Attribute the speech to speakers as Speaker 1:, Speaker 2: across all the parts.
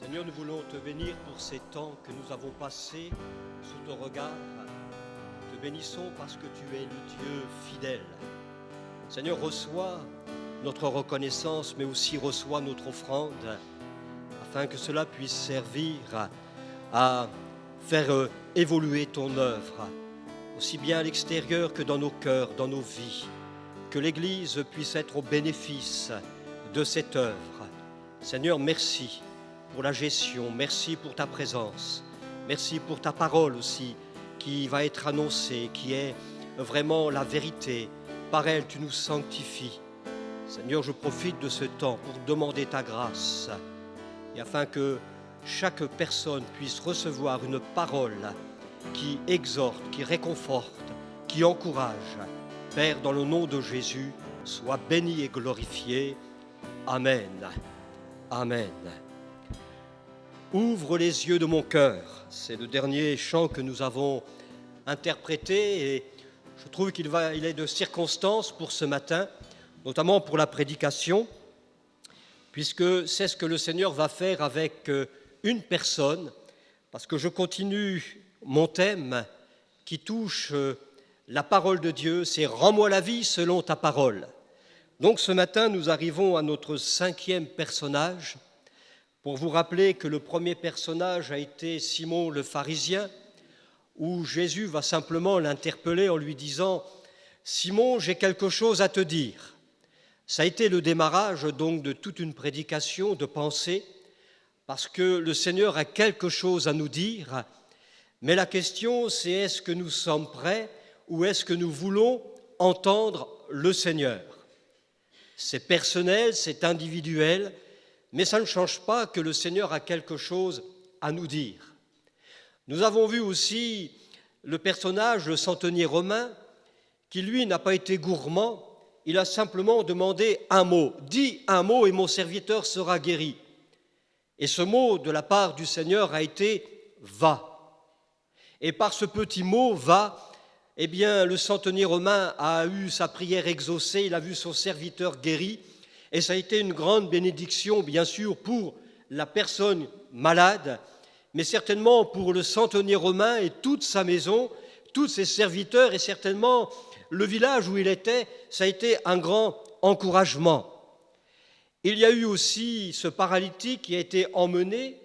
Speaker 1: Seigneur, nous voulons te bénir pour ces temps que nous avons passés sous ton regard. Te bénissons parce que tu es le Dieu fidèle. Seigneur, reçois notre reconnaissance, mais aussi reçois notre offrande, afin que cela puisse servir à faire évoluer ton œuvre, aussi bien à l'extérieur que dans nos cœurs, dans nos vies, que l'Église puisse être au bénéfice de cette œuvre. Seigneur, merci pour la gestion, merci pour ta présence, merci pour ta parole aussi, qui va être annoncée, qui est vraiment la vérité. Par elle, tu nous sanctifies. Seigneur, je profite de ce temps pour demander ta grâce, et afin que chaque personne puisse recevoir une parole qui exhorte, qui réconforte, qui encourage. Père, dans le nom de Jésus, sois béni et glorifié. Amen. Amen. Ouvre les yeux de mon cœur. C'est le dernier chant que nous avons interprété et je trouve qu'il est de circonstance pour ce matin, notamment pour la prédication, puisque c'est ce que le Seigneur va faire avec une personne, parce que je continue mon thème qui touche la parole de Dieu, c'est « Rends-moi la vie selon ta parole ». Donc ce matin, nous arrivons à notre 5e personnage, pour vous rappeler que le premier personnage a été Simon le pharisien, où Jésus va simplement l'interpeller en lui disant « Simon, j'ai quelque chose à te dire ». Ça a été le démarrage donc de toute une prédication, de pensée, parce que le Seigneur a quelque chose à nous dire, mais la question c'est est-ce que nous sommes prêts ou est-ce que nous voulons entendre le Seigneur ? C'est personnel, c'est individuel, mais ça ne change pas que le Seigneur a quelque chose à nous dire. Nous avons vu aussi le personnage, le centenier romain, qui lui n'a pas été gourmand, il a simplement demandé un mot. « Dis un mot et mon serviteur sera guéri ». Et ce mot de la part du Seigneur a été « va ». Et par ce petit mot « va », eh bien, le centenier romain a eu sa prière exaucée, il a vu son serviteur guéri, et ça a été une grande bénédiction, bien sûr, pour la personne malade, mais certainement pour le centenier romain et toute sa maison, tous ses serviteurs, et certainement le village où il était, ça a été un grand encouragement. Il y a eu aussi ce paralytique qui a été emmené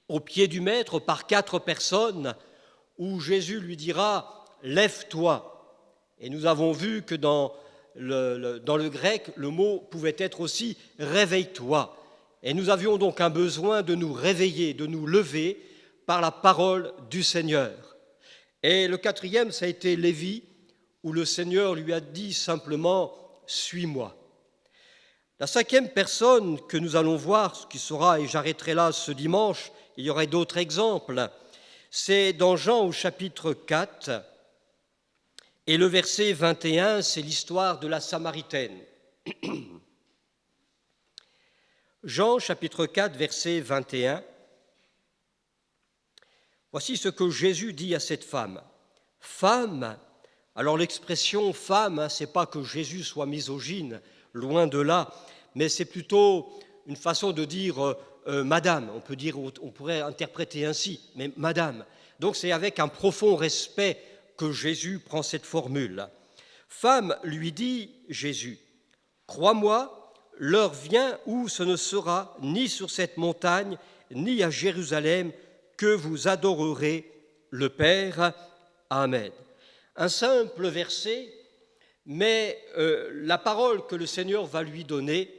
Speaker 1: au pied du Maître par 4 personnes, où Jésus lui dira « Lève-toi ». Et nous avons vu que dans le grec, le mot pouvait être aussi « réveille-toi ». Et nous avions donc un besoin de nous réveiller, de nous lever par la parole du Seigneur. Et le 4e, ça a été Lévi, où le Seigneur lui a dit simplement « suis-moi ». La 5e personne que nous allons voir, ce qui sera, et j'arrêterai là ce dimanche, il y aurait d'autres exemples, c'est dans Jean au chapitre 4, et le verset 21, c'est l'histoire de la Samaritaine. Jean, chapitre 4, verset 21. Voici ce que Jésus dit à cette femme. « Femme », alors l'expression « femme », ce n'est pas que Jésus soit misogyne, loin de là, mais c'est plutôt une façon de dire madame, on pourrait interpréter ainsi, mais madame. Donc c'est avec un profond respect que Jésus prend cette formule. Femme, lui dit Jésus, crois-moi, l'heure vient où ce ne sera ni sur cette montagne, ni à Jérusalem que vous adorerez le Père. Amen. Un simple verset, mais la parole que le Seigneur va lui donner,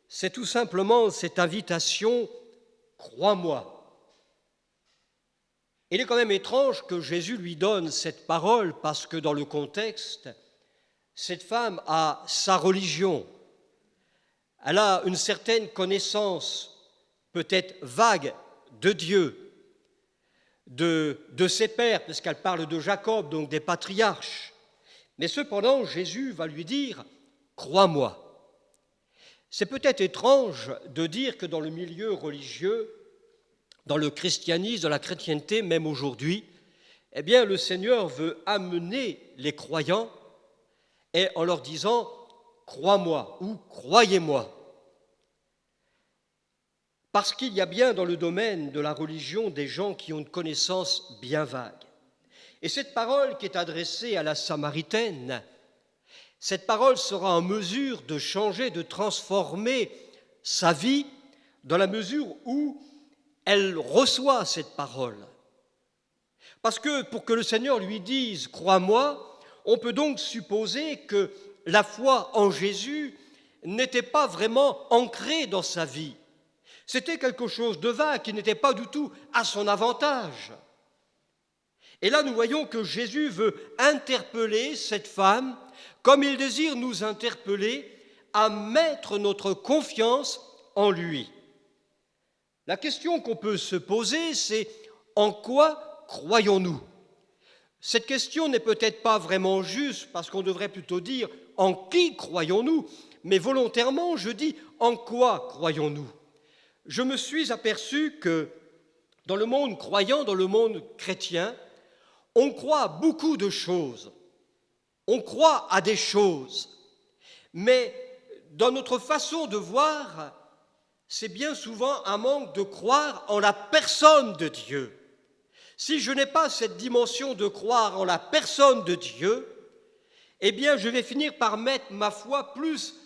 Speaker 1: c'est tout simplement cette invitation « crois-moi ». Il est quand même étrange que Jésus lui donne cette parole parce que dans le contexte, cette femme a sa religion, elle a une certaine connaissance, peut-être vague, de Dieu, de ses pères, parce qu'elle parle de Jacob, donc des patriarches. Mais cependant, Jésus va lui dire « crois-moi ». C'est peut-être étrange de dire que dans le milieu religieux, dans le christianisme, dans la chrétienté, même aujourd'hui, eh bien, le Seigneur veut amener les croyants et en leur disant « crois-moi » ou « croyez-moi ». Parce qu'il y a bien dans le domaine de la religion des gens qui ont une connaissance bien vague. Et cette parole qui est adressée à la Samaritaine, cette parole sera en mesure de changer, de transformer sa vie dans la mesure où elle reçoit cette parole. Parce que pour que le Seigneur lui dise « crois-moi », on peut donc supposer que la foi en Jésus n'était pas vraiment ancrée dans sa vie. C'était quelque chose de vague qui n'était pas du tout à son avantage. Et là, nous voyons que Jésus veut interpeller cette femme comme il désire nous interpeller à mettre notre confiance en lui. La question qu'on peut se poser, c'est en quoi croyons-nous ? Cette question n'est peut-être pas vraiment juste parce qu'on devrait plutôt dire en qui croyons-nous, mais volontairement, je dis en quoi croyons-nous ? Je me suis aperçu que dans le monde croyant, dans le monde chrétien, on croit à beaucoup de choses, on croit à des choses, mais dans notre façon de voir, c'est bien souvent un manque de croire en la personne de Dieu. Si je n'ai pas cette dimension de croire en la personne de Dieu, eh bien je vais finir par mettre ma foi plus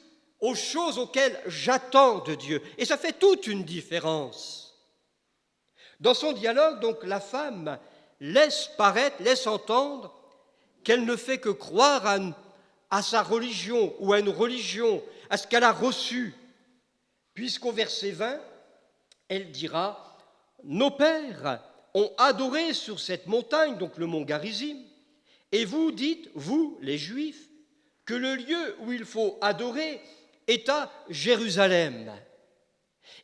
Speaker 1: aux choses auxquelles j'attends de Dieu. Et ça fait toute une différence. Dans son dialogue, donc, la femme laisse entendre qu'elle ne fait que croire à sa religion ou à une religion, à ce qu'elle a reçu, puisqu'au verset 20, elle dira « Nos pères ont adoré sur cette montagne, donc le mont Garizim, et vous dites, vous, les Juifs, que le lieu où il faut adorer est à Jérusalem. »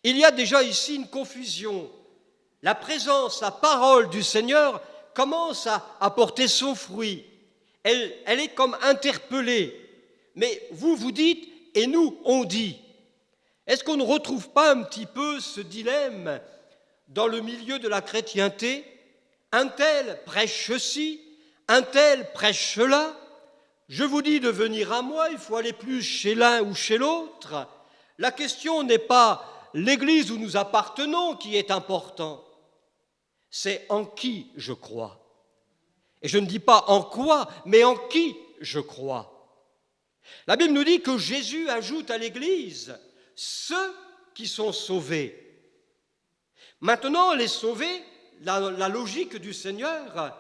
Speaker 1: Il y a déjà ici une confusion. La présence, la parole du Seigneur commence à porter son fruit. Elle est comme interpellée. Mais vous dites, et nous, on dit. Est-ce qu'on ne retrouve pas un petit peu ce dilemme dans le milieu de la chrétienté ? Un tel prêche ceci, un tel prêche cela. Je vous dis de venir à moi, il faut aller plus chez l'un ou chez l'autre. La question n'est pas l'Église où nous appartenons qui est important, c'est en qui je crois. Et je ne dis pas en quoi, mais en qui je crois. La Bible nous dit que Jésus ajoute à l'Église ceux qui sont sauvés. Maintenant, les sauvés, la logique du Seigneur,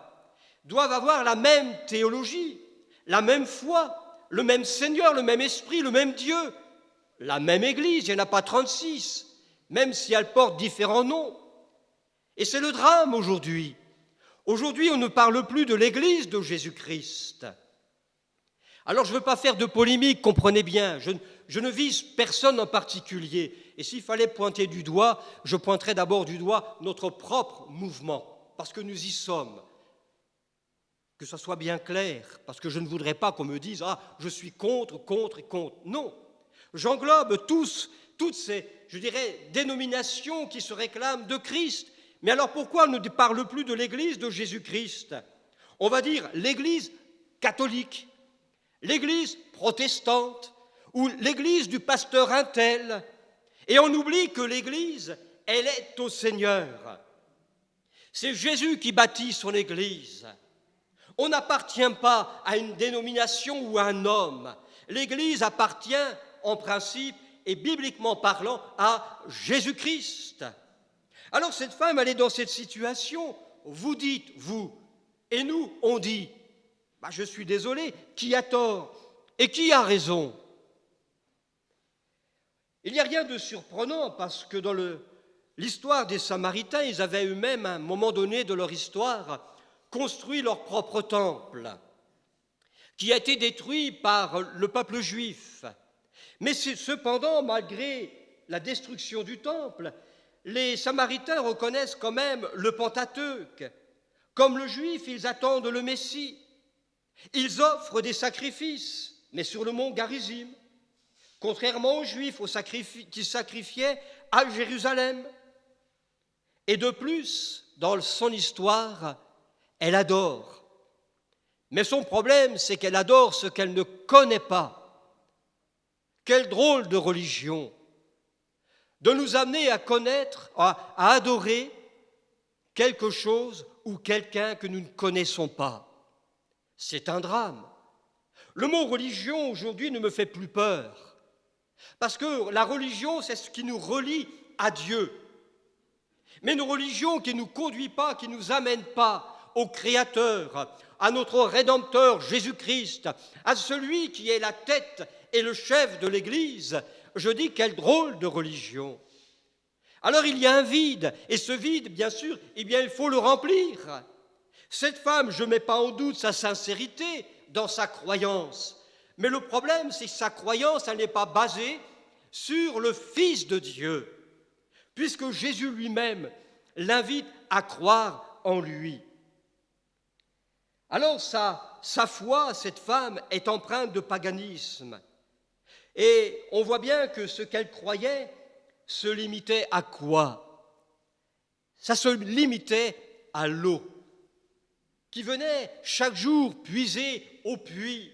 Speaker 1: doivent avoir la même théologie, la même foi, le même Seigneur, le même Esprit, le même Dieu, la même Église, il n'y en a pas 36, même si elle porte différents noms. Et c'est le drame aujourd'hui. Aujourd'hui, on ne parle plus de l'Église de Jésus-Christ. Alors, je ne veux pas faire de polémique, comprenez bien, je ne vise personne en particulier. Et s'il fallait pointer du doigt, je pointerais d'abord du doigt notre propre mouvement, parce que nous y sommes. Que ça soit bien clair, parce que je ne voudrais pas qu'on me dise « Ah, je suis contre et contre ». Non, j'englobe toutes ces, dénominations qui se réclament de Christ. Mais alors pourquoi on ne parle plus de l'Église de Jésus-Christ ? On va dire l'Église catholique, l'Église protestante ou l'Église du pasteur un tel. Et on oublie que l'Église, elle est au Seigneur. C'est Jésus qui bâtit son Église. On n'appartient pas à une dénomination ou à un homme. L'Église appartient, en principe et bibliquement parlant, à Jésus-Christ. Alors cette femme, elle est dans cette situation. Vous dites, vous, et nous, on dit. Je suis désolé, qui a tort et qui a raison ? Il n'y a rien de surprenant parce que dans l'histoire des Samaritains, ils avaient eux-mêmes, à un moment donné de leur histoire, construit leur propre temple, qui a été détruit par le peuple juif. Mais cependant, malgré la destruction du temple, les Samaritains reconnaissent quand même le Pentateuque. Comme le juif, ils attendent le Messie. Ils offrent des sacrifices, mais sur le mont Garizim, contrairement aux Juifs qui sacrifiaient à Jérusalem. Et de plus, dans son histoire, elle adore. Mais son problème, c'est qu'elle adore ce qu'elle ne connaît pas. Quelle drôle de religion! de nous amener à connaître, à adorer quelque chose ou quelqu'un que nous ne connaissons pas. C'est un drame. Le mot religion aujourd'hui ne me fait plus peur, parce que la religion, c'est ce qui nous relie à Dieu. Mais une religion qui ne nous conduit pas, qui ne nous amène pas au Créateur, à notre Rédempteur Jésus-Christ, à celui qui est la tête et le chef de l'Église, je dis quelle drôle de religion. Alors il y a un vide, et ce vide, bien sûr, il faut le remplir. Cette femme, je ne mets pas en doute sa sincérité dans sa croyance, mais le problème, c'est que sa croyance, elle n'est pas basée sur le Fils de Dieu, puisque Jésus lui-même l'invite à croire en lui. Alors sa foi, cette femme, est empreinte de paganisme. Et on voit bien que ce qu'elle croyait se limitait à quoi? Ça se limitait à l'eau, qui venait chaque jour puiser au puits.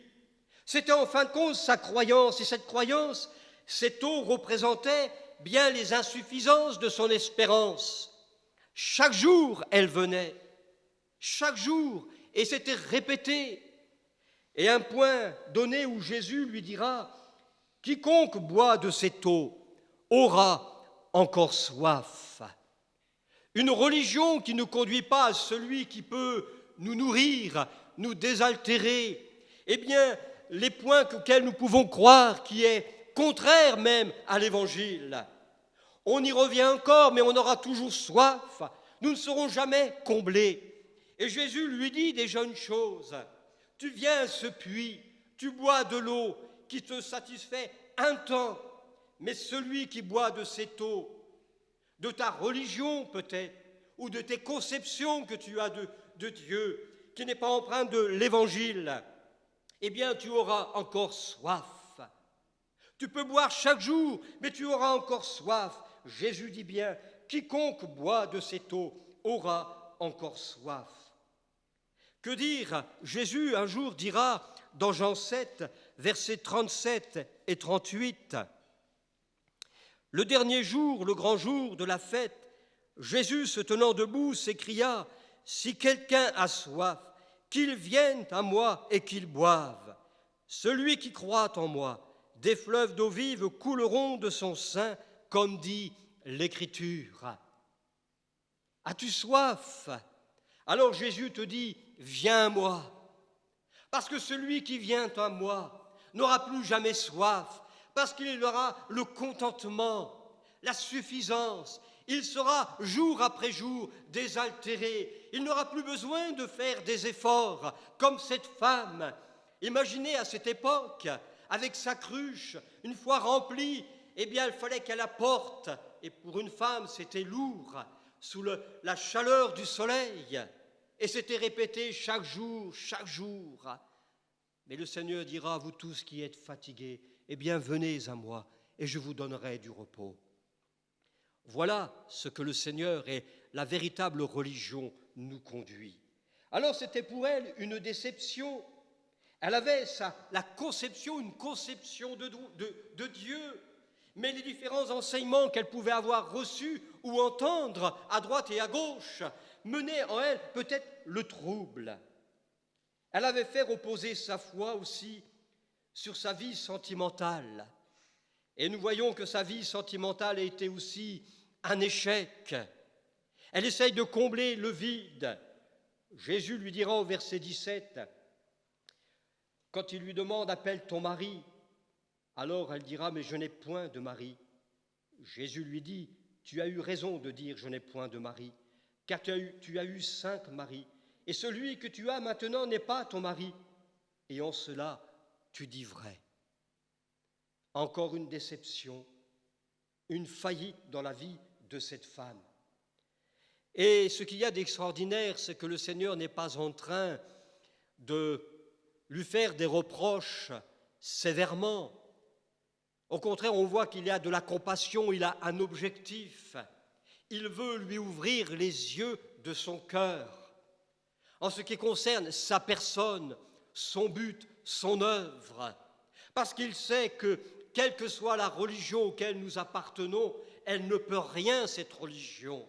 Speaker 1: C'était en fin de compte sa croyance, et cette croyance, cette eau représentait bien les insuffisances de son espérance. Chaque jour, elle venait, chaque jour, et c'était répété. Et un point donné où Jésus lui dira « Quiconque boit de cette eau aura encore soif ». Une religion qui ne conduit pas à celui qui peut nous nourrir, nous désaltérer, eh bien, les points auxquels nous pouvons croire, qui est contraire même à l'Évangile. On y revient encore, mais on aura toujours soif. Nous ne serons jamais comblés. Et Jésus lui dit déjà une chose. Tu viens à ce puits, tu bois de l'eau qui te satisfait un temps, mais celui qui boit de cette eau, de ta religion peut-être, ou de tes conceptions que tu as de Dieu, qui n'est pas empreinte de l'Évangile, eh bien tu auras encore soif. Tu peux boire chaque jour, mais tu auras encore soif. Jésus dit bien, quiconque boit de cette eau aura encore soif. Que dire? Jésus un jour dira dans Jean 7, versets 37 et 38, « Le dernier jour, le grand jour de la fête, Jésus, se tenant debout, s'écria, « Si quelqu'un a soif, qu'il vienne à moi et qu'il boive. Celui qui croit en moi, des fleuves d'eau vive couleront de son sein, comme dit l'Écriture. » As-tu soif? Alors Jésus te dit, viens à moi. Parce que celui qui vient à moi n'aura plus jamais soif, parce qu'il aura le contentement, la suffisance. Il sera jour après jour désaltéré. Il n'aura plus besoin de faire des efforts comme cette femme. Imaginez à cette époque, avec sa cruche, une fois remplie, eh bien il fallait qu'elle apporte, et pour une femme c'était lourd, sous la chaleur du soleil, et c'était répété chaque jour. Mais le Seigneur dira, vous tous qui êtes fatigués, eh bien venez à moi, et je vous donnerai du repos. Voilà ce que le Seigneur et la véritable religion nous conduit. Alors c'était pour elle une déception. Elle avait une conception de Dieu, mais les différents enseignements qu'elle pouvait avoir reçus ou entendre à droite et à gauche menaient en elle peut-être le trouble. Elle avait fait reposer sa foi aussi sur sa vie sentimentale. Et nous voyons que sa vie sentimentale a été aussi un échec. Elle essaye de combler le vide. Jésus lui dira au verset 17, quand il lui demande « Appelle ton mari », alors elle dira « Mais je n'ai point de mari ». Jésus lui dit « Tu as eu raison de dire « Je n'ai point de mari », car tu as eu 5 maris, et celui que tu as maintenant n'est pas ton mari. Et en cela, tu dis vrai. » Encore une déception, une faillite dans la vie de cette femme. Et ce qu'il y a d'extraordinaire, c'est que le Seigneur n'est pas en train de lui faire des reproches sévèrement. Au contraire, on voit qu'il y a de la compassion, il a un objectif. Il veut lui ouvrir les yeux de son cœur en ce qui concerne sa personne, son but, son œuvre. Parce qu'il sait que, quelle que soit la religion auquel nous appartenons, elle ne peut rien, cette religion.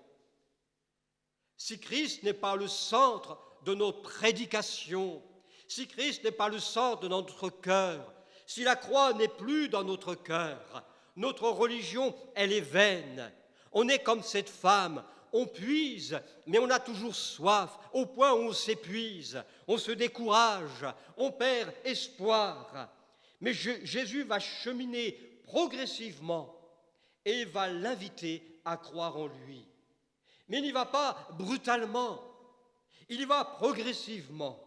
Speaker 1: Si Christ n'est pas le centre de notre prédication, si Christ n'est pas le centre de notre cœur, si la croix n'est plus dans notre cœur, notre religion, elle est vaine. On est comme cette femme, on puise, mais on a toujours soif, au point où on s'épuise, on se décourage, on perd espoir. Mais Jésus va cheminer progressivement et va l'inviter à croire en lui. Mais il n'y va pas brutalement, il y va progressivement.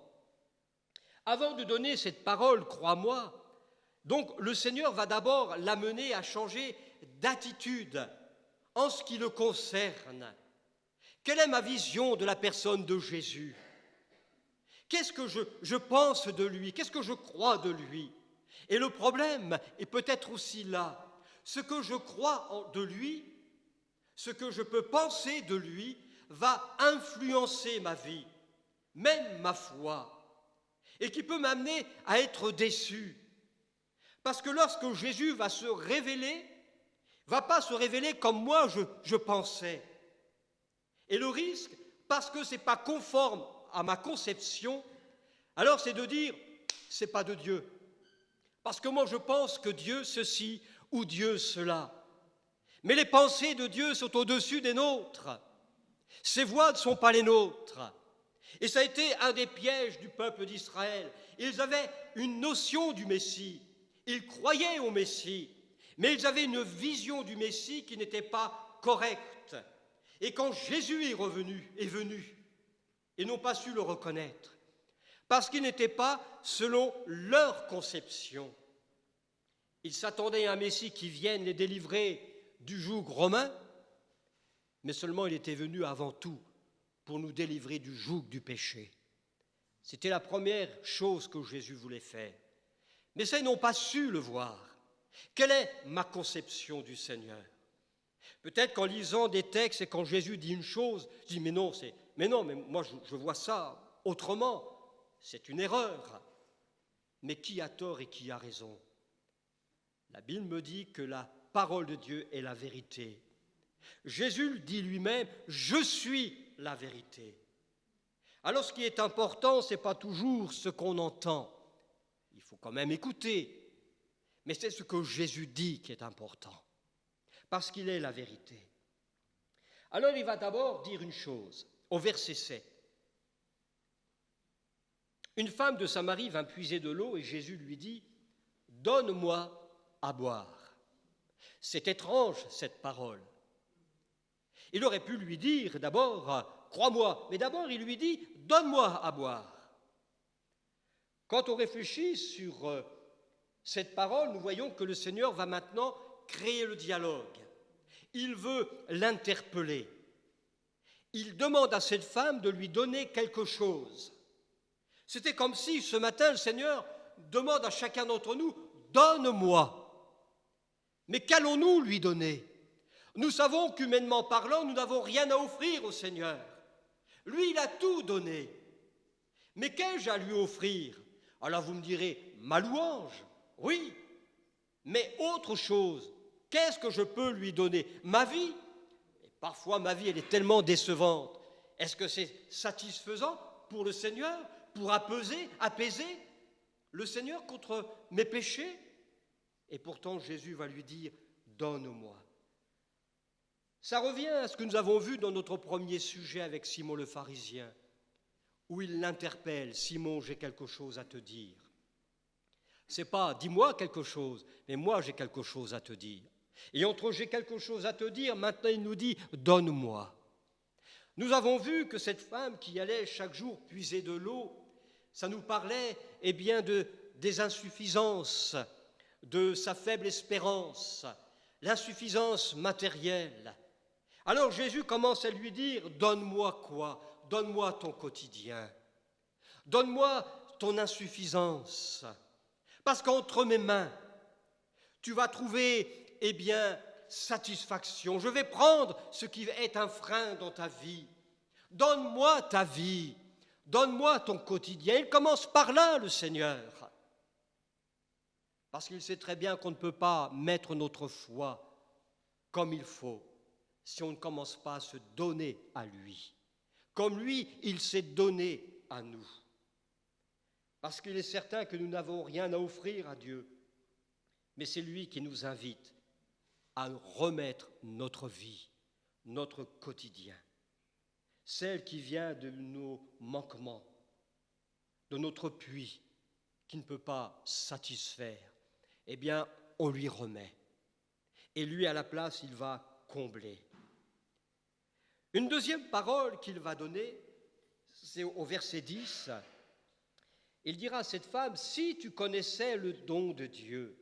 Speaker 1: Avant de donner cette parole, crois-moi, donc le Seigneur va d'abord l'amener à changer d'attitude en ce qui le concerne. Quelle est ma vision de la personne de Jésus? Qu'est-ce que je pense de lui? Qu'est-ce que je crois de lui? Et le problème est peut-être aussi là. Ce que je crois de lui, ce que je peux penser de lui, va influencer ma vie, même ma foi, et qui peut m'amener à être déçu. Parce que lorsque Jésus va se révéler, ne va pas se révéler comme moi je pensais. Et le risque, parce que ce n'est pas conforme à ma conception, alors c'est de dire, ce n'est pas de Dieu. Parce que moi je pense que Dieu ceci ou Dieu cela. Mais les pensées de Dieu sont au-dessus des nôtres. Ses voies ne sont pas les nôtres. Et ça a été un des pièges du peuple d'Israël. Ils avaient une notion du Messie. Ils croyaient au Messie. Mais ils avaient une vision du Messie qui n'était pas correcte. Et quand Jésus est venu, ils n'ont pas su le reconnaître, parce qu'il n'était pas selon leur conception. Ils s'attendaient à un Messie qui vienne les délivrer du joug romain, mais seulement il était venu avant tout pour nous délivrer du joug du péché. C'était la première chose que Jésus voulait faire. Mais ça, ils n'ont pas su le voir. Quelle est ma conception du Seigneur? Peut-être qu'en lisant des textes et quand Jésus dit une chose, je dis mais non, mais moi je vois ça autrement, c'est une erreur. Mais qui a tort et qui a raison? La Bible me dit que la parole de Dieu est la vérité. Jésus le dit lui-même, je suis la vérité. Alors ce qui est important, ce n'est pas toujours ce qu'on entend. Il faut quand même écouter, mais c'est ce que Jésus dit qui est important. Parce qu'il est la vérité. Alors il va d'abord dire une chose, au verset 7. Une femme de Samarie vint puiser de l'eau et Jésus lui dit, « Donne-moi à boire. » C'est étrange cette parole. Il aurait pu lui dire d'abord, « Crois-moi », mais d'abord il lui dit, « Donne-moi à boire. » Quand on réfléchit sur cette parole, nous voyons que le Seigneur va maintenant créer le dialogue. Il veut l'interpeller. Il demande à cette femme de lui donner quelque chose. C'était comme si ce matin le Seigneur demande à chacun d'entre nous, donne-moi. Mais qu'allons-nous lui donner? Nous savons qu'humainement parlant, nous n'avons rien à offrir au Seigneur. Lui, il a tout donné. Mais qu'ai-je à lui offrir? Alors vous me direz, ma louange, oui, mais autre chose. Qu'est-ce que je peux lui donner? Ma vie? Et parfois, ma vie, elle est tellement décevante. Est-ce que c'est satisfaisant pour le Seigneur, pour apaiser le Seigneur contre mes péchés? Et pourtant, Jésus va lui dire, donne-moi. Ça revient à ce que nous avons vu dans notre premier sujet avec Simon le pharisien, où il l'interpelle, Simon, j'ai quelque chose à te dire. C'est pas, dis-moi quelque chose, mais moi j'ai quelque chose à te dire. Et entre j'ai quelque chose à te dire, maintenant il nous dit, donne-moi. Nous avons vu que cette femme qui allait chaque jour puiser de l'eau, ça nous parlait des insuffisances, de sa faible espérance, l'insuffisance matérielle. Alors Jésus commence à lui dire, donne-moi quoi? Donne-moi ton quotidien. Donne-moi ton insuffisance. Parce qu'entre mes mains, tu vas trouver, satisfaction. Je vais prendre ce qui est un frein dans ta vie. Donne-moi ta vie. Donne-moi ton quotidien. Il commence par là, le Seigneur. Parce qu'il sait très bien qu'on ne peut pas mettre notre foi comme il faut si on ne commence pas à se donner à lui, comme lui, il s'est donné à nous. Parce qu'il est certain que nous n'avons rien à offrir à Dieu, mais c'est lui qui nous invite à remettre notre vie, notre quotidien, celle qui vient de nos manquements, de notre puits, qui ne peut pas satisfaire, eh bien, on lui remet. Et lui, à la place, il va combler. Une deuxième parole qu'il va donner, c'est au verset 10. Il dira à cette femme, « Si tu connaissais le don de Dieu,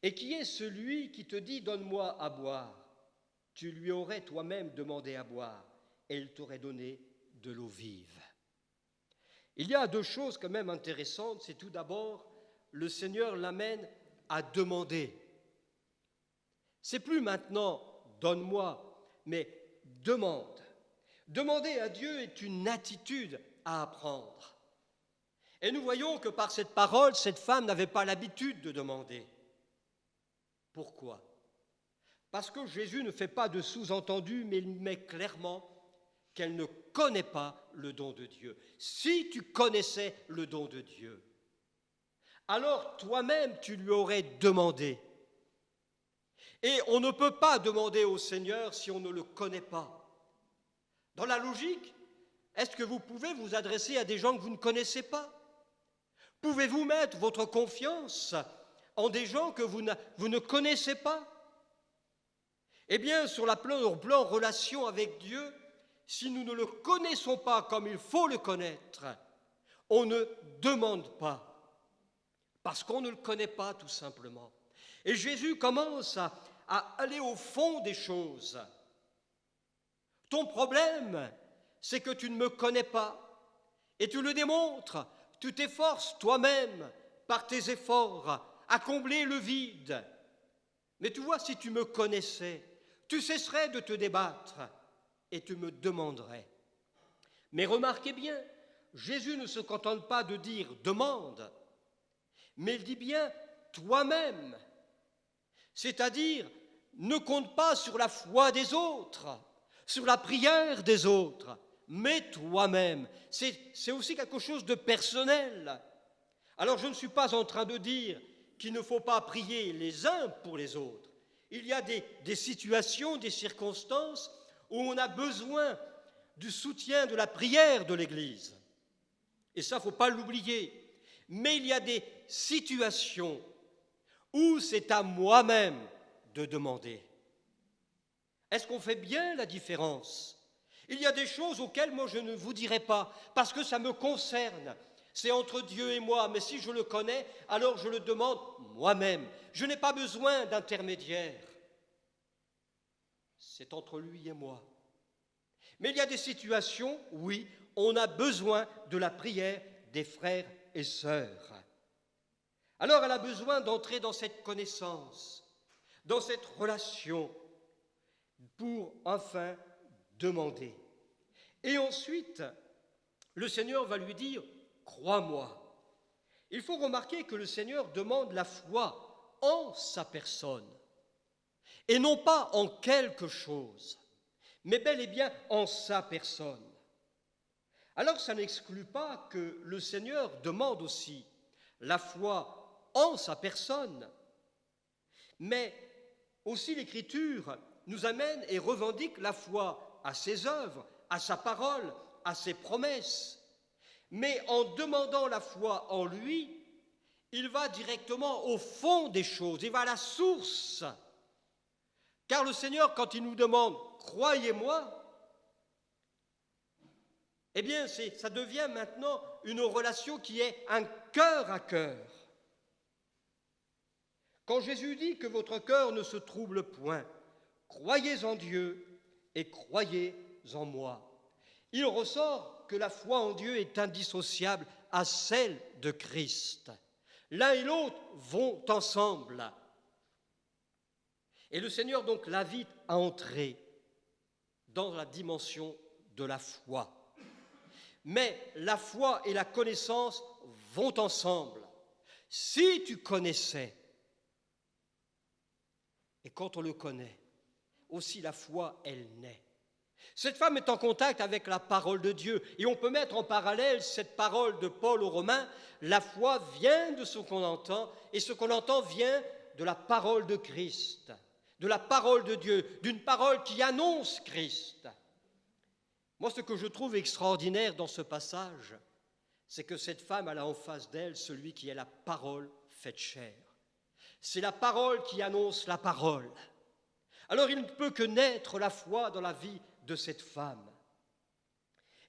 Speaker 1: et qui est celui qui te dit, donne-moi à boire, tu lui aurais toi-même demandé à boire, et il t'aurait donné de l'eau vive. » Il y a deux choses quand même intéressantes. C'est tout d'abord, le Seigneur l'amène à demander. C'est plus maintenant, donne-moi, mais demande. Demander à Dieu est une attitude à apprendre. Et nous voyons que par cette parole, cette femme n'avait pas l'habitude de demander. Pourquoi ? Parce que Jésus ne fait pas de sous-entendu, mais il met clairement qu'elle ne connaît pas le don de Dieu. Si tu connaissais le don de Dieu, alors toi-même tu lui aurais demandé. Et on ne peut pas demander au Seigneur si on ne le connaît pas. Dans la logique, est-ce que vous pouvez vous adresser à des gens que vous ne connaissez pas ? Pouvez-vous mettre votre confiance en des gens que vous ne connaissez pas ? Eh bien, sur le plan relation avec Dieu, si nous ne le connaissons pas comme il faut le connaître, on ne demande pas, parce qu'on ne le connaît pas tout simplement. Et Jésus commence à aller au fond des choses. Ton problème, c'est que tu ne me connais pas, et tu le démontres, tu t'efforces toi-même, par tes efforts, à combler le vide. Mais tu vois, si tu me connaissais, tu cesserais de te débattre, et tu me demanderais. Mais remarquez bien, Jésus ne se contente pas de dire « demande », mais il dit bien « toi-même », c'est-à-dire ne compte pas sur la foi des autres, sur la prière des autres, mais toi-même. C'est aussi quelque chose de personnel. Alors je ne suis pas en train de dire qu'il ne faut pas prier les uns pour les autres. Il y a des situations, des circonstances où on a besoin du soutien de la prière de l'Église. Et ça, il ne faut pas l'oublier. Mais il y a des situations où c'est à moi-même de demander. Est-ce qu'on fait bien la différence ? Il y a des choses auxquelles moi je ne vous dirai pas, parce que ça me concerne. C'est entre Dieu et moi, mais si je le connais, alors je le demande moi-même. Je n'ai pas besoin d'intermédiaire. C'est entre lui et moi. Mais il y a des situations, oui, on a besoin de la prière des frères et sœurs. Alors elle a besoin d'entrer dans cette connaissance, dans cette relation, pour enfin demander. Et ensuite, le Seigneur va lui dire « crois-moi ». Il faut remarquer que le Seigneur demande la foi en sa personne, et non pas en quelque chose, mais bel et bien en sa personne. Alors ça n'exclut pas que le Seigneur demande aussi la foi en sa personne, mais aussi l'Écriture nous amène et revendique la foi à ses œuvres, à sa parole, à ses promesses. Mais en demandant la foi en lui, il va directement au fond des choses, il va à la source. Car le Seigneur, quand il nous demande « croyez-moi », eh bien, ça devient maintenant une relation qui est un cœur à cœur. Quand Jésus dit que votre cœur ne se trouble point, croyez en Dieu et croyez en moi, il ressort que la foi en Dieu est indissociable à celle de Christ. L'un et l'autre vont ensemble. Et le Seigneur donc l'invite à entrer dans la dimension de la foi. Mais la foi et la connaissance vont ensemble. Si tu connaissais, et quand on le connaît, aussi la foi, elle naît. Cette femme est en contact avec la parole de Dieu. Et on peut mettre en parallèle cette parole de Paul aux Romains. La foi vient de ce qu'on entend, et ce qu'on entend vient de la parole de Christ, de la parole de Dieu, d'une parole qui annonce Christ. Moi, ce que je trouve extraordinaire dans ce passage, c'est que cette femme, elle a en face d'elle celui qui est la parole faite chair. C'est la parole qui annonce la parole. Alors il ne peut que naître la foi dans la vie de cette femme.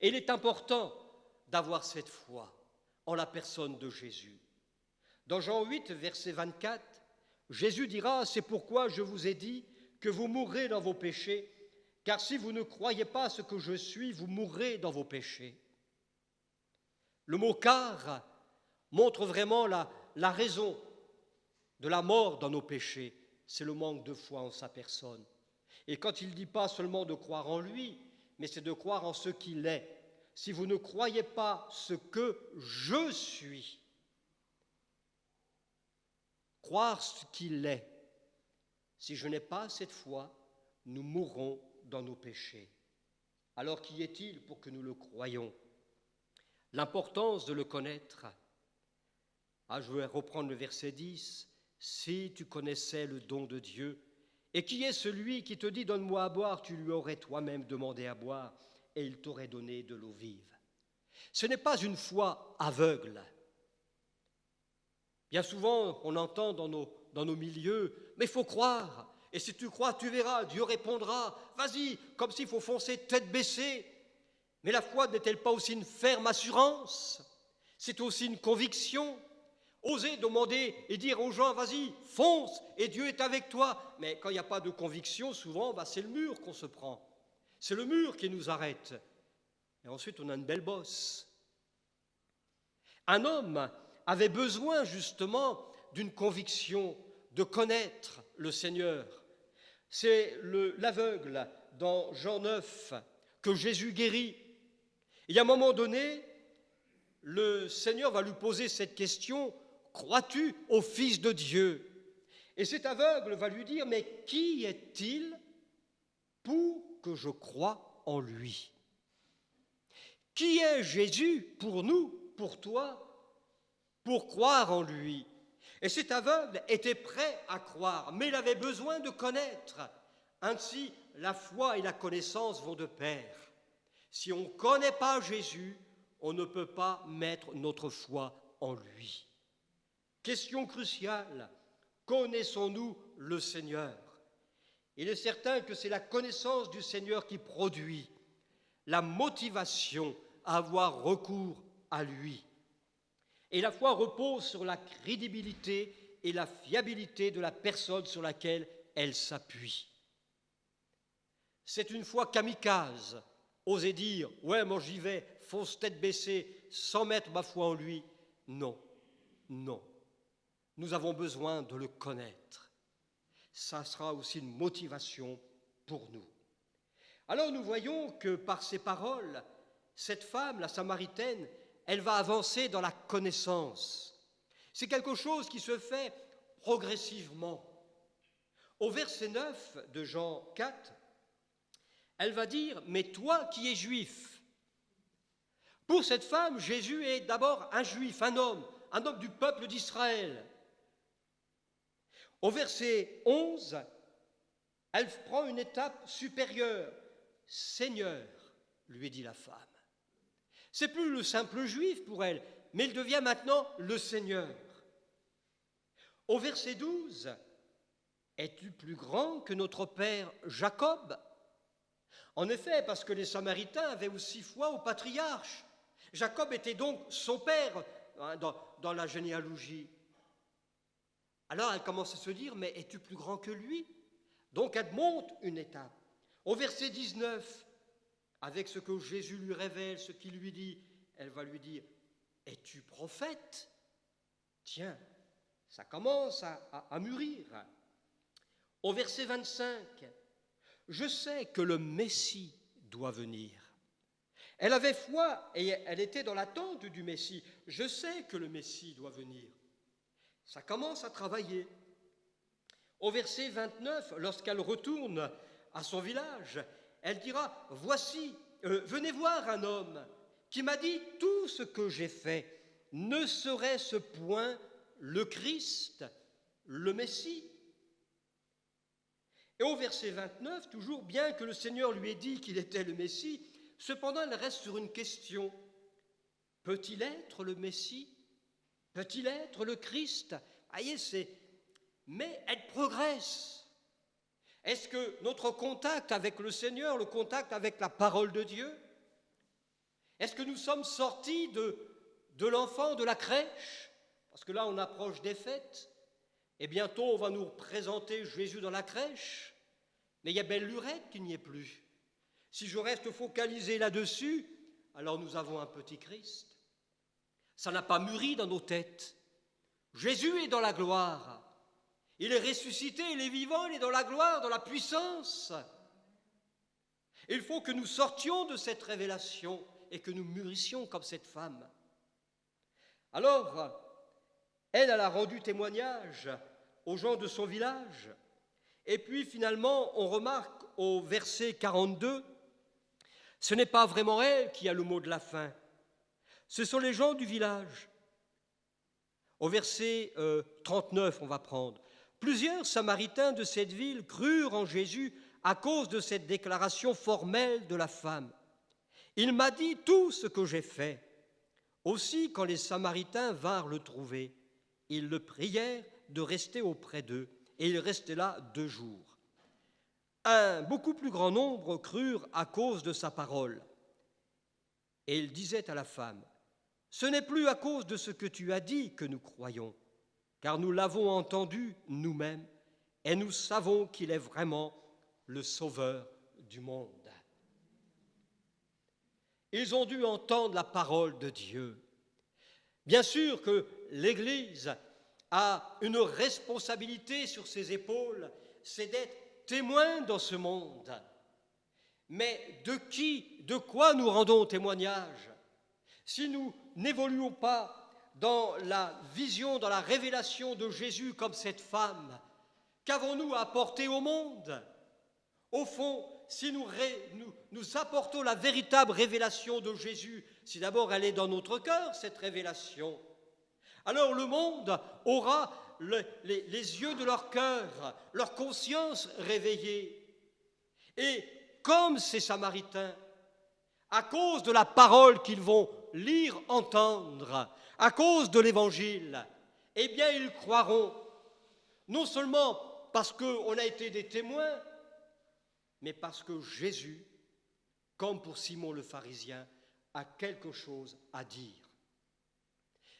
Speaker 1: Et il est important d'avoir cette foi en la personne de Jésus. Dans Jean 8, verset 24, Jésus dira « C'est pourquoi je vous ai dit que vous mourrez dans vos péchés, car si vous ne croyez pas ce que je suis, vous mourrez dans vos péchés. » Le mot « car » montre vraiment la raison de la mort dans nos péchés. C'est le manque de foi en sa personne. Et quand il ne dit pas seulement de croire en lui, mais c'est de croire en ce qu'il est. Si vous ne croyez pas ce que je suis, croire ce qu'il est, si je n'ai pas cette foi, nous mourrons dans nos péchés. Alors qu'y est-il pour que nous le croyions? L'importance de le connaître. Je vais reprendre le verset 10. « Si tu connaissais le don de Dieu, et qui est celui qui te dit « Donne-moi à boire », tu lui aurais toi-même demandé à boire, et il t'aurait donné de l'eau vive. » Ce n'est pas une foi aveugle. Bien souvent, on entend dans nos milieux, mais il faut croire, et si tu crois, tu verras, Dieu répondra, vas-y, comme s'il faut foncer tête baissée. Mais la foi n'est-elle pas aussi une ferme assurance? C'est aussi une conviction. Oser demander et dire aux gens, vas-y, fonce, et Dieu est avec toi. Mais quand il n'y a pas de conviction, souvent, c'est le mur qu'on se prend. C'est le mur qui nous arrête. Et ensuite, on a une belle bosse. Un homme avait besoin, justement, d'une conviction, de connaître le Seigneur. C'est l'aveugle, dans Jean 9, que Jésus guérit. Et à un moment donné, le Seigneur va lui poser cette question, « Crois-tu au Fils de Dieu ?» Et cet aveugle va lui dire, « Mais qui est-il pour que je croie en lui ?» Qui est Jésus pour nous, pour toi, pour croire en lui? Et cet aveugle était prêt à croire, mais il avait besoin de connaître. Ainsi, la foi et la connaissance vont de pair. Si on ne connaît pas Jésus, on ne peut pas mettre notre foi en lui. Question cruciale, connaissons-nous le Seigneur? Il est certain que c'est la connaissance du Seigneur qui produit la motivation à avoir recours à lui. Et la foi repose sur la crédibilité et la fiabilité de la personne sur laquelle elle s'appuie. C'est une foi kamikaze, oser dire « ouais, moi j'y vais, fonce tête baissée, sans mettre ma foi en lui ». Non, non. Nous avons besoin de le connaître. Ça sera aussi une motivation pour nous. Alors nous voyons que par ces paroles, cette femme, la Samaritaine, elle va avancer dans la connaissance. C'est quelque chose qui se fait progressivement. Au verset 9 de Jean 4, elle va dire « Mais toi qui es juif ». Pour cette femme, Jésus est d'abord un juif, un homme du peuple d'Israël. Au verset 11, elle prend une étape supérieure. « Seigneur », lui dit la femme. C'est plus le simple juif pour elle, mais il devient maintenant le Seigneur. Au verset 12, « Es-tu plus grand que notre père Jacob ?» En effet, parce que les Samaritains avaient aussi foi au patriarche. Jacob était donc son père dans la généalogie. Alors elle commence à se dire, mais es-tu plus grand que lui? Donc elle monte une étape. Au verset 19, avec ce que Jésus lui révèle, ce qu'il lui dit, elle va lui dire, es-tu prophète? Tiens, ça commence à mûrir. Au verset 25, je sais que le Messie doit venir. Elle avait foi et elle était dans l'attente du Messie. Je sais que le Messie doit venir. Ça commence à travailler. Au verset 29, lorsqu'elle retourne à son village, elle dira, voici, venez voir un homme qui m'a dit tout ce que j'ai fait. Ne serait-ce point le Christ, le Messie? Et au verset 29, toujours, bien que le Seigneur lui ait dit qu'il était le Messie, cependant elle reste sur une question. Peut-il être le Messie? Peut-il être le Christ? Voyez, mais elle progresse. Est-ce que notre contact avec le Seigneur, le contact avec la parole de Dieu, est-ce que nous sommes sortis de l'enfant, de la crèche? Parce que là, on approche des fêtes, et bientôt, on va nous présenter Jésus dans la crèche, mais il y a belle lurette qu'il n'y ait plus. Si je reste focalisé là-dessus, alors nous avons un petit Christ. Ça n'a pas mûri dans nos têtes. Jésus est dans la gloire. Il est ressuscité, il est vivant, il est dans la gloire, dans la puissance. Il faut que nous sortions de cette révélation et que nous mûrissions comme cette femme. Alors, elle a rendu témoignage aux gens de son village. Et puis finalement, on remarque au verset 42, ce n'est pas vraiment elle qui a le mot de la fin. Ce sont les gens du village. Au verset 39, on va prendre. Plusieurs Samaritains de cette ville crurent en Jésus à cause de cette déclaration formelle de la femme. Il m'a dit tout ce que j'ai fait. Aussi, quand les Samaritains vinrent le trouver, ils le prièrent de rester auprès d'eux, et il restait là 2 jours. Un beaucoup plus grand nombre crurent à cause de sa parole. Et il disait à la femme, « Ce n'est plus à cause de ce que tu as dit que nous croyons, car nous l'avons entendu nous-mêmes, et nous savons qu'il est vraiment le Sauveur du monde. » Ils ont dû entendre la parole de Dieu. Bien sûr que l'Église a une responsabilité sur ses épaules, c'est d'être témoin dans ce monde. Mais de quoi nous rendons témoignage? Si nous n'évoluons pas dans la vision, dans la révélation de Jésus comme cette femme, qu'avons-nous à apporter au monde? Au fond, si nous apportons la véritable révélation de Jésus, si d'abord elle est dans notre cœur, cette révélation, alors le monde aura les yeux de leur cœur, leur conscience réveillée. Et comme ces Samaritains, à cause de la parole qu'ils vont lire, entendre, à cause de l'Évangile, eh bien ils croiront, non seulement parce qu'on a été des témoins, mais parce que Jésus, comme pour Simon le pharisien, a quelque chose à dire.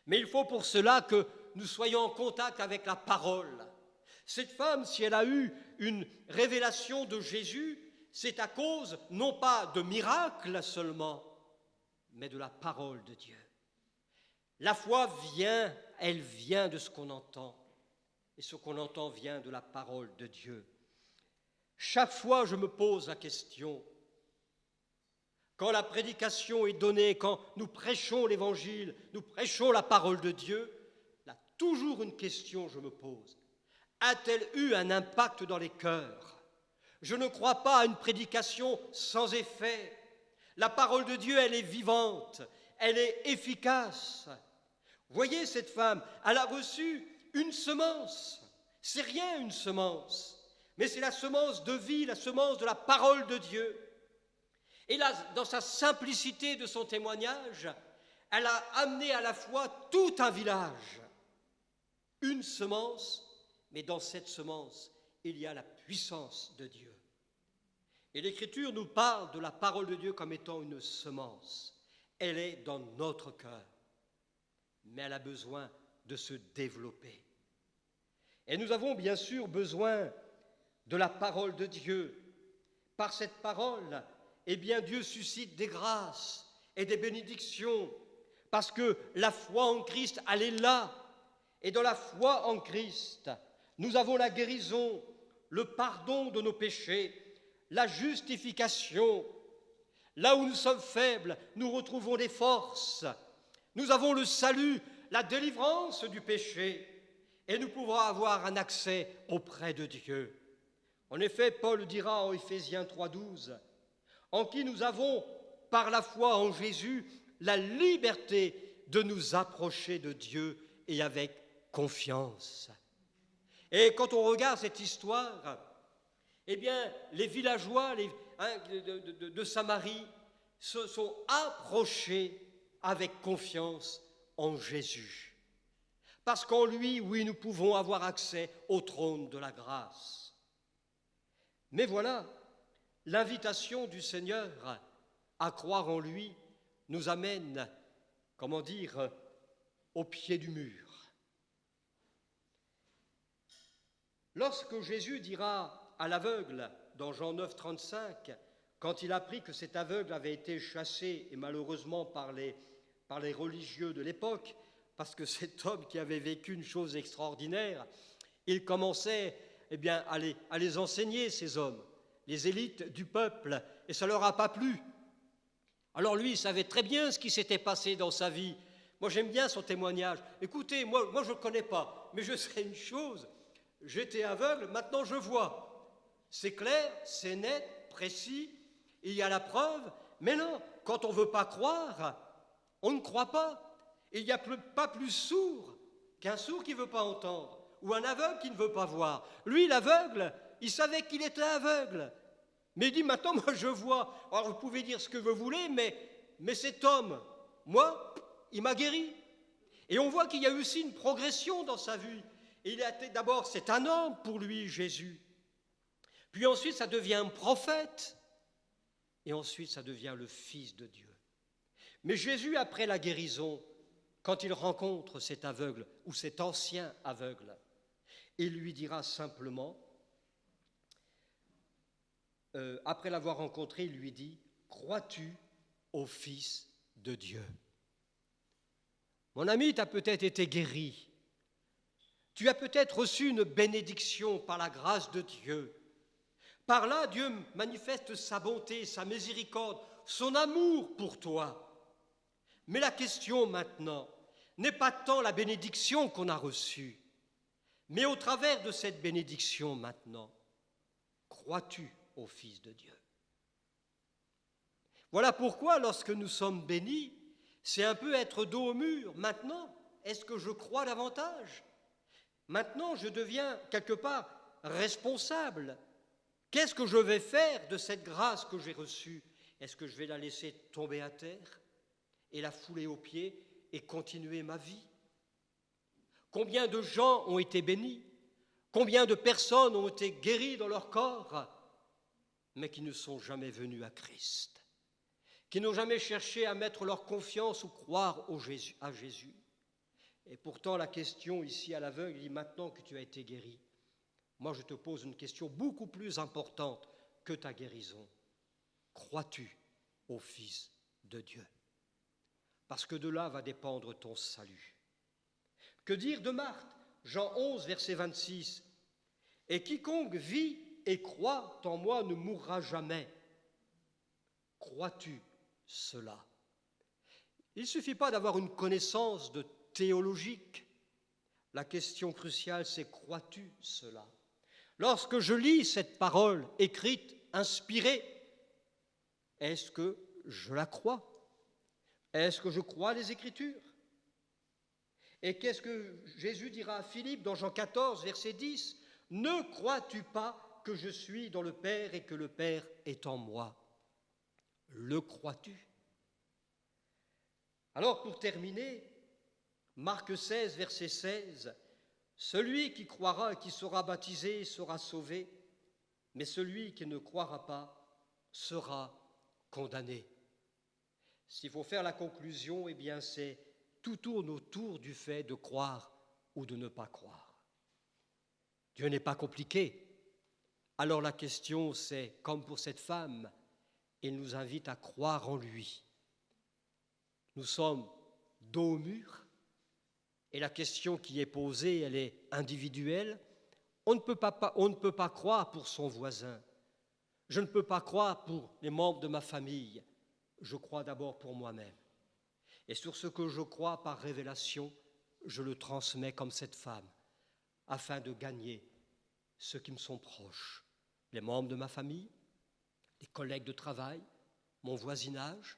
Speaker 1: Mais il faut pour cela que nous soyons en contact avec la parole. Cette femme, si elle a eu une révélation de Jésus, c'est à cause non pas de miracles seulement, mais de la parole de Dieu. La foi vient, elle vient de ce qu'on entend, et ce qu'on entend vient de la parole de Dieu. Chaque fois, je me pose la question, quand la prédication est donnée, quand nous prêchons l'Évangile, nous prêchons la parole de Dieu, là, toujours une question je me pose. A-t-elle eu un impact dans les cœurs? Je ne crois pas à une prédication sans effet. La parole de Dieu, elle est vivante, elle est efficace. Voyez cette femme, elle a reçu une semence. C'est rien une semence, mais c'est la semence de vie, la semence de la parole de Dieu. Et là, dans sa simplicité de son témoignage, elle a amené à la fois tout un village. Une semence, mais dans cette semence, il y a la puissance de Dieu. Et l'Écriture nous parle de la parole de Dieu comme étant une semence. Elle est dans notre cœur, mais elle a besoin de se développer. Et nous avons bien sûr besoin de la parole de Dieu. Par cette parole, eh bien, Dieu suscite des grâces et des bénédictions, parce que la foi en Christ, elle est là. Et dans la foi en Christ, nous avons la guérison, le pardon de nos péchés, la justification. Là où nous sommes faibles, nous retrouvons des forces. Nous avons le salut, la délivrance du péché, et nous pouvons avoir un accès auprès de Dieu. En effet, Paul dira en Éphésiens 3,12, « En qui nous avons, par la foi en Jésus, la liberté de nous approcher de Dieu et avec confiance. » Et quand on regarde cette histoire, eh bien, les villageois de Samarie se sont approchés avec confiance en Jésus. Parce qu'en lui, oui, nous pouvons avoir accès au trône de la grâce. Mais voilà, l'invitation du Seigneur à croire en lui nous amène, comment dire, au pied du mur. Lorsque Jésus dira à l'aveugle, dans Jean 9, 35, quand il apprit que cet aveugle avait été chassé, et malheureusement par les religieux de l'époque, parce que cet homme qui avait vécu une chose extraordinaire, il commençait à les enseigner, ces hommes, les élites du peuple, et ça ne leur a pas plu. Alors lui, il savait très bien ce qui s'était passé dans sa vie. Moi, j'aime bien son témoignage. Écoutez, moi je ne le connais pas, mais je sais une chose, j'étais aveugle, maintenant je vois. C'est clair, c'est net, précis, il y a la preuve, mais non, quand on ne veut pas croire, on ne croit pas. Il n'y a pas plus sourd qu'un sourd qui ne veut pas entendre, ou un aveugle qui ne veut pas voir. Lui, l'aveugle, il savait qu'il était aveugle. Mais il dit, maintenant, moi, je vois. Alors, vous pouvez dire ce que vous voulez, mais cet homme, moi, il m'a guéri. Et on voit qu'il y a eu aussi une progression dans sa vie. Et d'abord, c'est un homme pour lui, Jésus. Puis ensuite, ça devient un prophète. Et ensuite, ça devient le Fils de Dieu. Mais Jésus, après la guérison, quand il rencontre cet aveugle ou cet ancien aveugle, il lui dira simplement, après l'avoir rencontré, il lui dit, « Crois-tu au Fils de Dieu ?» Mon ami, tu as peut-être été guéri, tu as peut-être reçu une bénédiction par la grâce de Dieu. Par là, Dieu manifeste sa bonté, sa miséricorde, son amour pour toi. Mais la question maintenant n'est pas tant la bénédiction qu'on a reçue, mais au travers de cette bénédiction maintenant, crois-tu au Fils de Dieu? Voilà pourquoi, lorsque nous sommes bénis, c'est un peu être dos au mur. Maintenant, est-ce que je crois davantage? Maintenant, je deviens quelque part responsable. Qu'est-ce que je vais faire de cette grâce que j'ai reçue? Est-ce que je vais la laisser tomber à terre et la fouler aux pieds et continuer ma vie? Combien de gens ont été bénis? Combien de personnes ont été guéries dans leur corps, mais qui ne sont jamais venus à Christ, qui n'ont jamais cherché à mettre leur confiance ou croire à Jésus? Et pourtant, la question ici à l'aveugle, il dit, maintenant que tu as été guéri, moi je te pose une question beaucoup plus importante que ta guérison. Crois-tu au Fils de Dieu? Parce que de là va dépendre ton salut. Que dire de Marthe? Jean 11, verset 26. « Et quiconque vit et croit en moi ne mourra jamais. » Crois-tu cela? Il ne suffit pas d'avoir une connaissance théologique. La question cruciale, c'est crois-tu cela? Lorsque je lis cette parole écrite, inspirée, est-ce que je la crois? Est-ce que je crois les Écritures? Et qu'est-ce que Jésus dira à Philippe dans Jean 14, verset 10? « Ne crois-tu pas que je suis dans le Père et que le Père est en moi? » Le crois-tu? Alors, pour terminer, Marc 16, verset 16, « Celui qui croira et qui sera baptisé sera sauvé, mais celui qui ne croira pas sera condamné. » S'il faut faire la conclusion, eh bien, tout tourne autour du fait de croire ou de ne pas croire. Dieu n'est pas compliqué. Alors la question, c'est, comme pour cette femme, il nous invite à croire en lui. Nous sommes dos au mur, et la question qui est posée, elle est individuelle. On ne peut pas croire pour son voisin. Je ne peux pas croire pour les membres de ma famille. Je crois d'abord pour moi-même. Et sur ce que je crois par révélation, je le transmets comme cette femme, afin de gagner ceux qui me sont proches, les membres de ma famille, les collègues de travail, mon voisinage,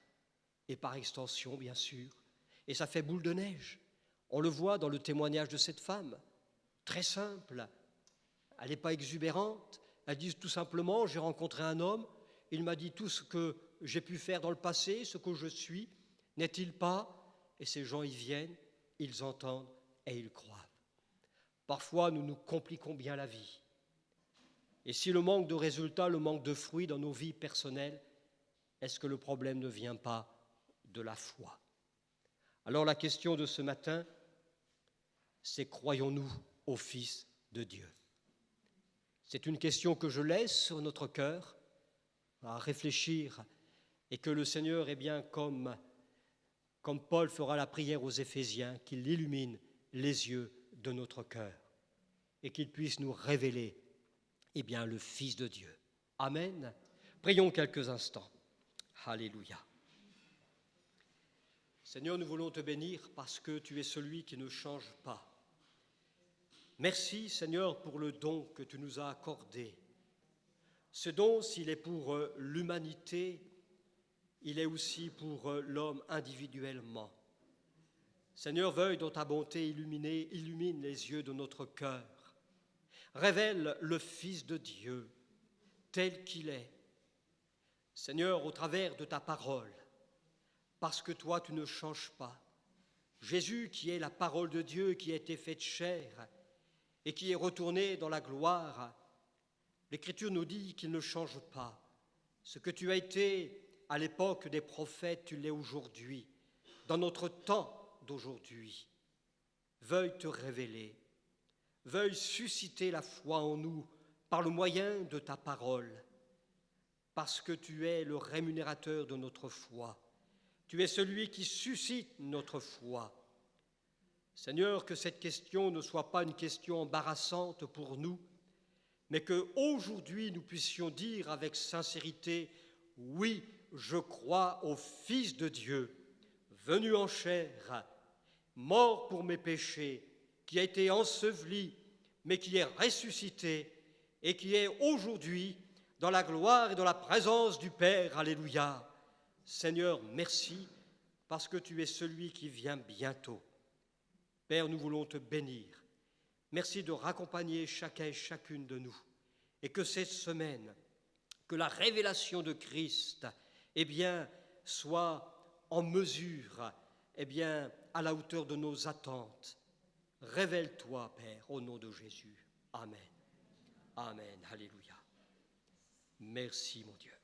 Speaker 1: et par extension, bien sûr. Et ça fait boule de neige. On le voit dans le témoignage de cette femme, très simple. Elle n'est pas exubérante. Elle dit tout simplement, j'ai rencontré un homme, il m'a dit tout ce que j'ai pu faire dans le passé, ce que je suis, n'est-il pas? Et ces gens y viennent, ils entendent et ils croient. Parfois, nous nous compliquons bien la vie. Et si le manque de résultats, le manque de fruits dans nos vies personnelles, est-ce que le problème ne vient pas de la foi? Alors la question de ce matin, c'est croyons-nous au Fils de Dieu? C'est une question que je laisse sur notre cœur à réfléchir et que le Seigneur, comme Paul fera la prière aux Éphésiens, qu'il illumine les yeux de notre cœur et qu'il puisse nous révéler le Fils de Dieu. Amen. Prions quelques instants. Alléluia. Seigneur, nous voulons te bénir parce que tu es celui qui ne change pas. Merci, Seigneur, pour le don que tu nous as accordé. Ce don, s'il est pour l'humanité, il est aussi pour l'homme individuellement. Seigneur, veuille dans ta bonté illumine les yeux de notre cœur. Révèle le Fils de Dieu tel qu'il est. Seigneur, au travers de ta parole, parce que toi, tu ne changes pas. Jésus, qui est la parole de Dieu, qui a été faite chair et qui est retourné dans la gloire, l'Écriture nous dit qu'il ne change pas. Ce que tu as été à l'époque des prophètes, tu l'es aujourd'hui, dans notre temps d'aujourd'hui. Veuille te révéler, veuille susciter la foi en nous par le moyen de ta parole, parce que tu es le rémunérateur de notre foi. Tu es celui qui suscite notre foi. Seigneur, que cette question ne soit pas une question embarrassante pour nous, mais qu'aujourd'hui nous puissions dire avec sincérité, oui, je crois au Fils de Dieu, venu en chair, mort pour mes péchés, qui a été enseveli, mais qui est ressuscité et qui est aujourd'hui dans la gloire et dans la présence du Père. Alléluia. Seigneur, merci, parce que tu es celui qui vient bientôt. Père, nous voulons te bénir. Merci de raccompagner chacun et chacune de nous. Et que cette semaine, que la révélation de Christ, soit en mesure, à la hauteur de nos attentes. Révèle-toi, Père, au nom de Jésus. Amen. Amen. Alléluia. Merci, mon Dieu.